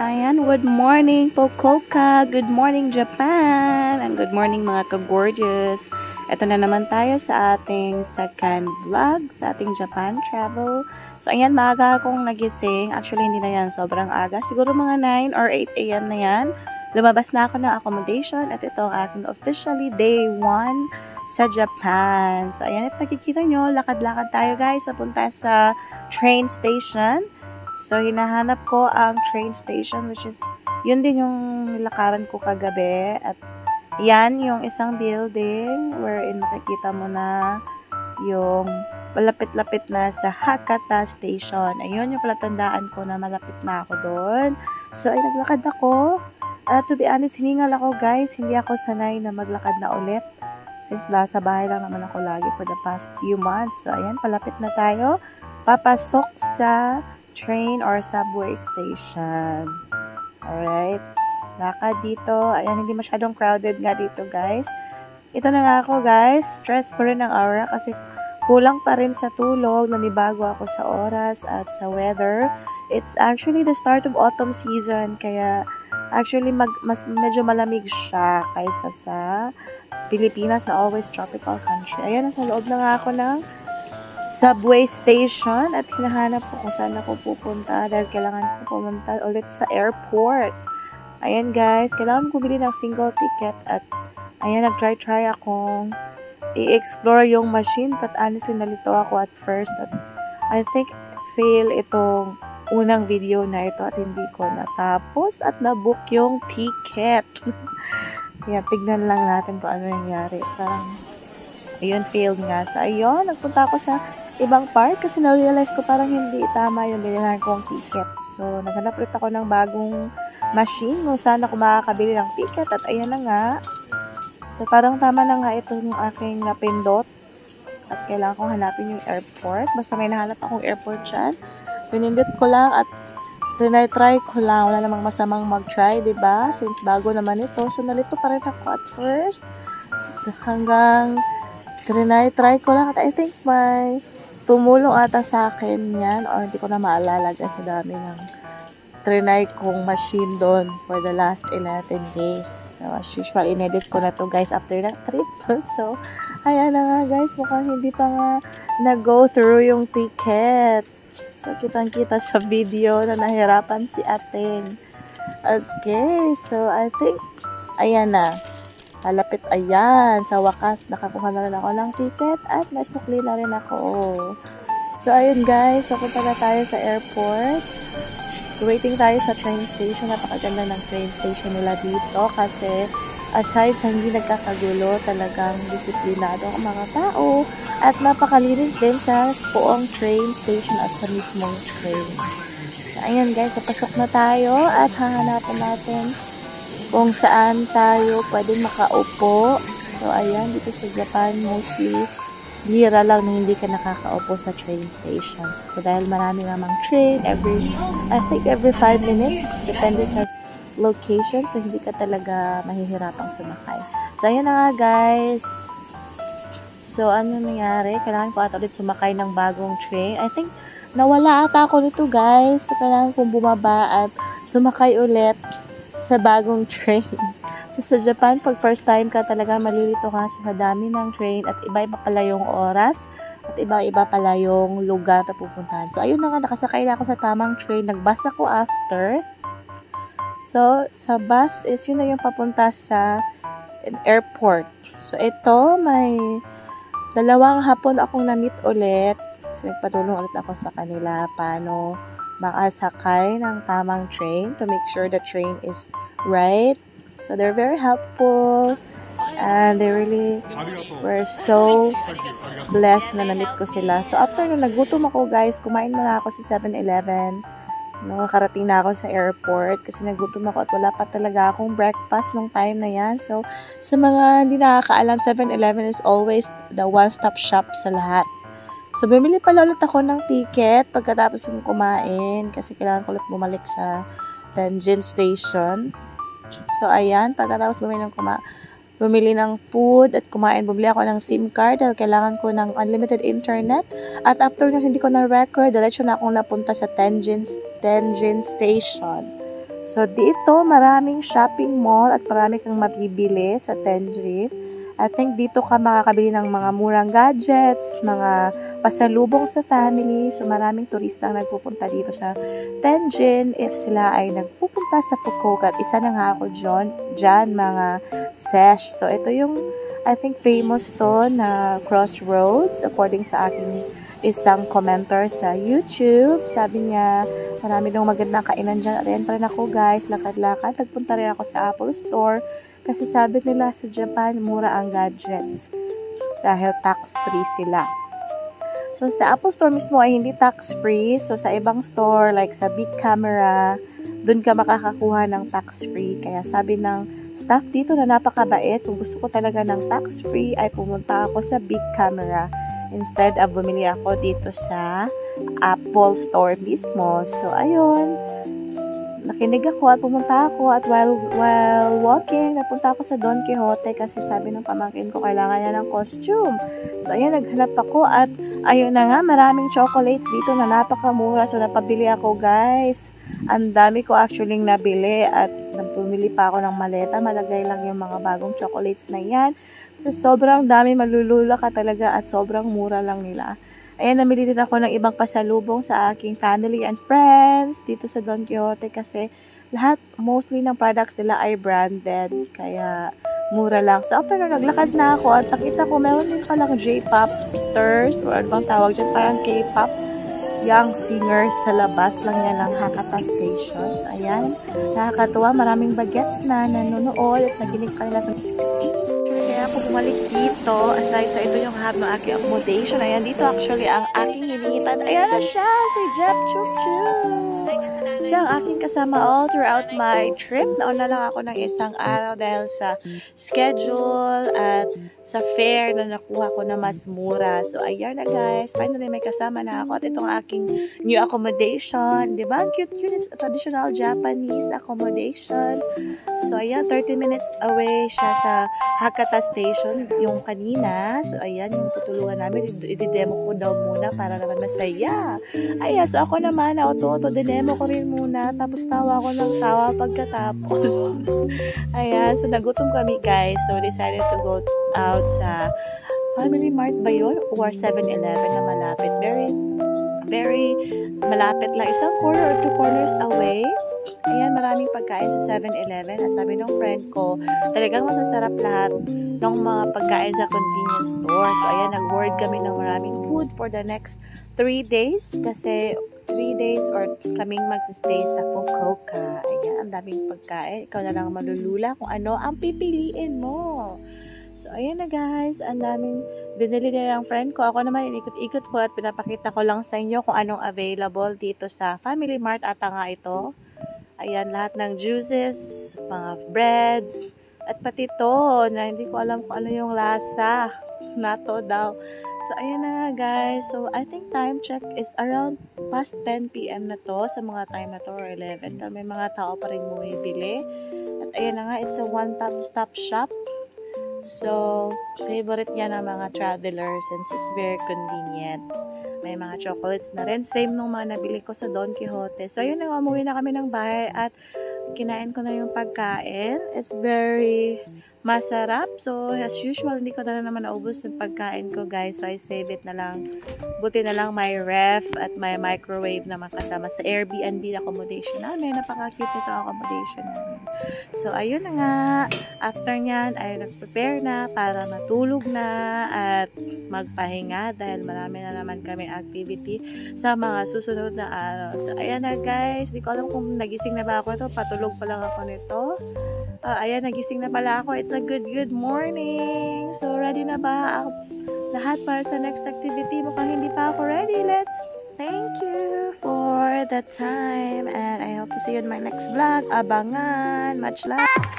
Ayan, good morning Fukuoka, good morning Japan, and good morning mga ka-gorgeous. Ito na naman tayo sa ating second vlog, sa ating Japan travel. So ayan, maaga akong nagising. Actually, hindi na yan sobrang aga. Siguro mga 9 or 8 a.m. na yan. Lumabas na ako ng accommodation at ito ang aking officially day 1 sa Japan. So ayan, if nakikita nyo, lakad-lakad tayo guys, papunta sa train station. So, hinahanap ko ang train station, which is, yun din yung nilakaran ko kagabi. At yan yung isang building wherein makikita mo na yung malapit-lapit na sa Hakata Station. Ayun yung palatandaan ko na malapit na ako doon. So, ay naglakad ako. To be honest, hiningal ako guys. Hindi ako sanay na maglakad na ulit. Since nasa bahay lang naman ako lagi for the past few months. So, ayan, palapit na tayo. Papasok sa train or subway station. Alright. Lakad dito. Ayan, hindi masyadong crowded nga dito, guys. Ito na nga ako, guys. Stress pa rin ang aura kasi kulang pa rin sa tulog. Nanibago ako sa oras at sa weather. It's actually the start of autumn season. Kaya, actually, medyo malamig siya kaysa sa Pilipinas na always tropical country. Ayan, nasa loob na nga ako ng subway station at hinahanap ko kung saan ako pupunta dahil kailangan ko pumunta ulit sa airport. Ayan guys, kailangan ko bili ng single ticket at ayan, nag-try akong i-explore yung machine but honestly nalito ako at first at I think fail itong unang video na ito at hindi ko natapos at nabook yung ticket. Ayan, tignan lang natin kung ano nangyari. Parang ayun, failed nga. So, ayun, nagpunta ako sa ibang park kasi na-realize ko parang hindi tama yung binilhan kong ticket. So, naghanap ulit ako ng bagong machine kung saan ako makakabili ng ticket at ayan na nga. So, parang tama na nga ito yung aking napindot at kailangan kong hanapin yung airport. Basta may nahanap akong airport dyan. Pinindot ko lang at try ko lang. Wala namang masamang mag-try, diba? Since bago naman ito. So, nalito pa rin ako at first. So, hanggang try ko lang at I think may tumulong ata sa akin yan or hindi ko na maalala kasi dami ng trinay kong machine doon for the last 11 days. So as usual, inedit ko na to guys after that trip. So ayan na nga guys, mukhang hindi pa nga nag-go through yung ticket. So kitang-kita sa video na nahirapan si ating. Okay, so I think ayan na. Malapit, ayan, sa wakas nakakuha na rin ako ng ticket at may sukli na rin ako. So ayun guys, papunta na tayo sa airport. So waiting tayo sa train station. Napakaganda ng train station nila dito kasi aside sa hindi nagkakagulo, talagang disiplinado ang mga tao at napakalinis din sa buong train station at sa mismong train. So ayan guys, papasok na tayo at hahanapan natin kung saan tayo pwedeng makaupo. So, ayan, dito sa Japan, mostly, bihira lang na hindi ka nakakaupo sa train stations. So, dahil marami namang train, I think every 5 minutes, depende sa location. So, hindi ka talaga mahihirapang sumakay. So, ayan na nga, guys. So, ano nangyari? Kailangan ko ata ulit sumakay ng bagong train. I think, nawala ata ako nito, guys. So, kailangan kong bumaba at sumakay ulit sa bagong train. So, sa Japan, pag first time ka talaga malilito ka sa dami ng train at iba-iba pala yung oras at iba-iba pala yung lugar na pupuntahan. So, ayun na nga, nakasakay na ako sa tamang train. Nag-bus ako after. So, sa bus is yun na yung papunta sa airport. So, ito, may dalawang hapon akong na-meet ulit. Kasi nagpatulong ulit ako sa kanila paano makasakay ng tamang train to make sure the train is right. So they're very helpful and they really were so blessed na na-meet ko sila. So after na nagutom ako guys, kumain muna ako sa 7-Eleven. Nakarating na ako sa airport kasi nagutom ako at wala pa talaga akong breakfast nung time na yan. So sa mga hindi nakakaalam, 7-Eleven is always the one-stop shop sa lahat. So, bumili pala ulit ako ng ticket pagkatapos ng kumain kasi kailangan ko ulit bumalik sa Tenjin Station. So, ayan, pagkatapos bumili ng food at kumain, bumili ako ng SIM card dahil kailangan ko ng unlimited internet. At after nung hindi ko na record, diretso na akong napunta sa Tenjin Station. So, dito maraming shopping mall at marami kang mabibili sa Tenjin. I think dito ka makakabili ng mga murang gadgets, mga pasalubong sa family. So, maraming turista ang nagpupunta dito sa Tenjin if sila ay nagpupunta sa Fukuoka. At isa na nga ako dyan, mga sesh. So, ito yung, I think, famous to na crossroads according sa aking isang commenter sa YouTube. Sabi niya, marami daw magandang kainan dyan. At ayan pa rin ako guys, lakad-lakad. Nagpunta rin ako sa Apple Store. Kasi sabi nila sa Japan, mura ang gadgets. Dahil tax-free sila. So sa Apple Store mismo ay hindi tax-free. So sa ibang store, like sa Big Camera, dun ka makakakuha ng tax-free. Kaya sabi ng staff dito na napakabait, kung gusto ko talaga ng tax-free, ay pumunta ako sa Big Camera. Instead of bumili ako dito sa Apple Store mismo. So, ayun. Nakinig ako at pumunta ako at while walking, napunta ako sa Don Quijote kasi sabi ng pamangkin ko kailangan niya ng costume. So, ayun, naghanap ako at ayun na nga, maraming chocolates dito na napakamura. So, napabili ako guys. Ang dami ko actually nabili at pumili pa ako ng maleta. Malagay lang yung mga bagong chocolates na yan. Kasi sobrang dami, malulula ka talaga at sobrang mura lang nila. Ayan, namili din ako ng ibang pasalubong sa aking family and friends dito sa Don Quijote kasi lahat, mostly ng products nila ay branded. Kaya mura lang. So, after naglakad na ako at nakita ko, meron din palang J-pop stars or ano bang tawag dyan, parang K-pop young singers sa labas lang yan ng Hakata Station. So, ayan, nakakatuwa. Maraming bagets na nanonood at naginig sa kanila. Kaya ako bumalik dito, aside sa ito yung hub ng aking accommodation. Ayan, dito actually ang aking hinihitan. Ayan na siya, si Jeff Chuk Chuk. Siya ang aking kasama all throughout my trip. Nauna lang ako ng isang araw dahil sa schedule at sa fare na nakuha ko na mas mura. So, ayan na guys. Finally, may kasama na ako. At itong aking new accommodation. Diba? Ang cute-cute. It's a traditional Japanese accommodation. So, ayan. 30 minutes away siya sa Hakata Station. Yung kanina. So, ayan. Yung tutulungan namin. I-demo ko daw muna para naman masaya. Ayan. So, ako naman. Dinemo ko rin muna. Tapos tawa ko ng tawa pagkatapos. Ayan. So, nagutom kami guys. So, decided to go out sa Family Mart ba yun? Or 7-Eleven na malapit. Very malapit lang. Isang corner or 2 corners away. Ayan, maraming pagkain sa 7-Eleven. At sabi ng friend ko, talagang masasarap lahat ng mga pagkain sa convenience store. So, ayan, nag-word kami ng maraming food for the next 3 days. Kasi 3 days or kaming magsistay sa Fukuoka. Ayan, ang daming pagkain. Ikaw na lang malulula kung ano ang pipiliin mo. So, ayan na guys. Ang daming binili nila ng friend ko. Ako naman, inikot-ikot ko at pinapakita ko lang sa inyo kung anong available dito sa Family Mart. Ata nga ito. Ayan, lahat ng juices, mga breads, at pati to na hindi ko alam kung ano yung lasa. Nato daw. So, ayan na nga guys. So, I think time check is around past 10 p.m. na to sa mga time na to or 11. Pero may mga tao pa rin bumibili. At ayan na nga, it's a one-stop shop. So, favorite niya ng mga travelers since it's very convenient. May mga chocolates na rin. Same nung mga nabili ko sa Don Quijote. So, ayun na nga, umuwi na kami ng bahay at kinain ko na yung pagkain. It's very masarap. So, as usual, hindi ko na naman naubos yung pagkain ko, guys. So, I save it na lang. Buti na lang may ref at may microwave na makasama sa Airbnb na accommodation namin. Napaka-cute nito ang accommodation namin. So, ayun na nga. After nyan, ay nag-prepare na para matulog na at magpahinga dahil marami na naman kami activity sa mga susunod na araw. So, ayan na, guys. Di ko alam kung nagising na ba ako ito. Patulog pa lang ako nito. Ayan, nagising na pala ako. It's a good morning. So, ready na ba lahat para sa next activity? Mukhang hindi pa ako ready. Thank you for the time. And I hope to see you in my next vlog. Abangan. Much love.